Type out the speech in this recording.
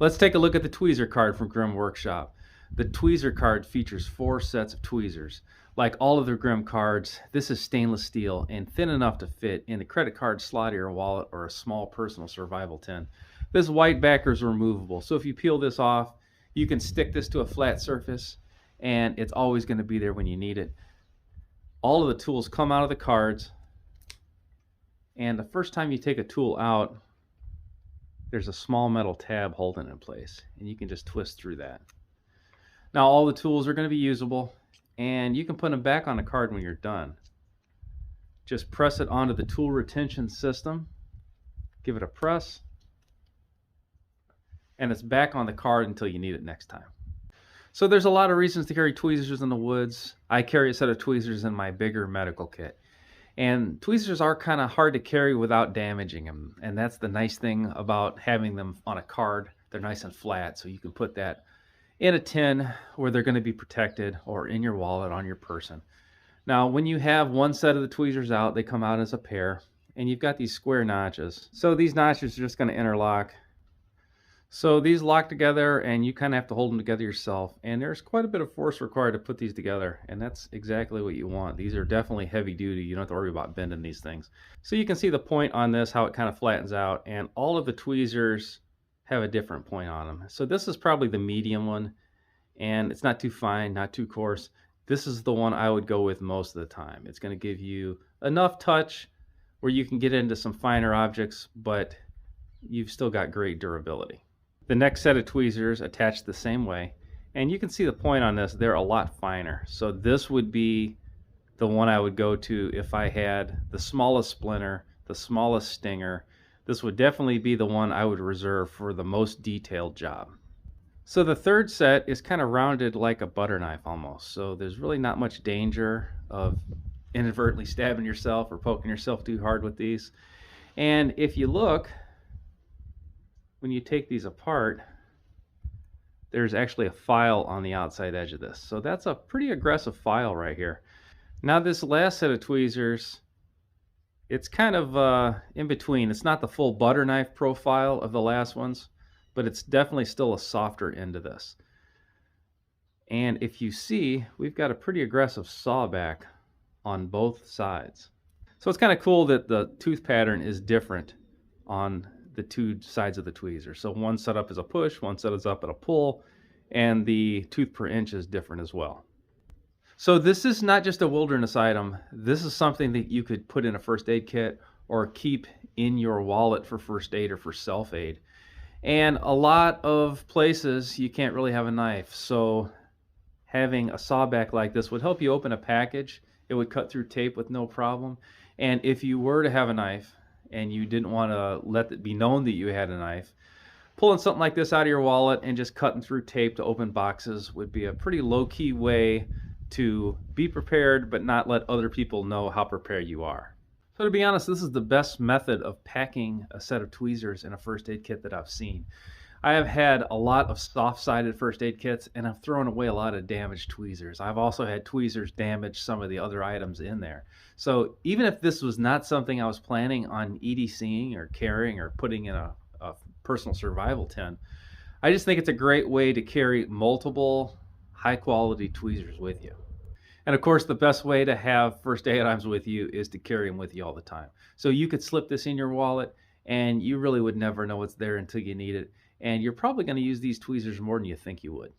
Let's take a look at the tweezer card from Grimm Workshop. The tweezer card features 4 sets of tweezers. Like all of the Grimm cards, this is stainless steel and thin enough to fit in a credit card slot of your wallet or a small personal survival tin. This white backer is removable, so if you peel this off, you can stick this to a flat surface and it's always going to be there when you need it. All of the tools come out of the cards, and the first time you take a tool out, there's a small metal tab holding it in place, and you can just twist through that. Now all the tools are going to be usable, and you can put them back on the card when you're done. Just press it onto the tool retention system, give it a press, and it's back on the card until you need it next time. So there's a lot of reasons to carry tweezers in the woods. I carry a set of tweezers in my bigger medical kit. And tweezers are kind of hard to carry without damaging them. And that's the nice thing about having them on a card. They're nice and flat, so you can put that in a tin where they're going to be protected, or in your wallet on your person. Now, when you have one set of the tweezers out, they come out as a pair, and you've got these square notches. So these notches are just going to interlock. So these lock together, and you kind of have to hold them together yourself, and there's quite a bit of force required to put these together, and that's exactly what you want. These are definitely heavy duty. You don't have to worry about bending these things. So you can see the point on this, how it kind of flattens out, and all of the tweezers have a different point on them. So this is probably the medium one, and it's not too fine, not too coarse. This is the one I would go with most of the time. It's going to give you enough touch where you can get into some finer objects, but you've still got great durability. The next set of tweezers attached the same way, and you can see the point on this. They're a lot finer. So this would be the one I would go to if I had the smallest splinter, the smallest stinger. This would definitely be the one I would reserve for the most detailed job. So the third set is kind of rounded like a butter knife almost. So there's really not much danger of inadvertently stabbing yourself or poking yourself too hard with these. And if you look, when you take these apart, there's actually a file on the outside edge of this. So that's a pretty aggressive file right here. Now this last set of tweezers, it's kind of in between. It's not the full butter knife profile of the last ones, but it's definitely still a softer end of this. And if you see, we've got a pretty aggressive saw back on both sides. So it's kind of cool that the tooth pattern is different on the two sides of the tweezer. So one set up as a push, one set is up at a pull, and the tooth per inch is different as well. So this is not just a wilderness item. This is something that you could put in a first aid kit or keep in your wallet for first aid or for self-aid. And a lot of places you can't really have a knife. So having a saw back like this would help you open a package. It would cut through tape with no problem. And if you were to have a knife and you didn't want to let it be known that you had a knife, pulling something like this out of your wallet and just cutting through tape to open boxes would be a pretty low-key way to be prepared but not let other people know how prepared you are. So to be honest, this is the best method of packing a set of tweezers in a first aid kit that I've seen. I have had a lot of soft-sided first aid kits, and I've thrown away a lot of damaged tweezers. I've also had tweezers damage some of the other items in there. So even if this was not something I was planning on EDCing or carrying or putting in a personal survival tin, I just think it's a great way to carry multiple high-quality tweezers with you. And of course, the best way to have first aid items with you is to carry them with you all the time. So you could slip this in your wallet, and you really would never know it's there until you need it. And you're probably going to use these tweezers more than you think you would.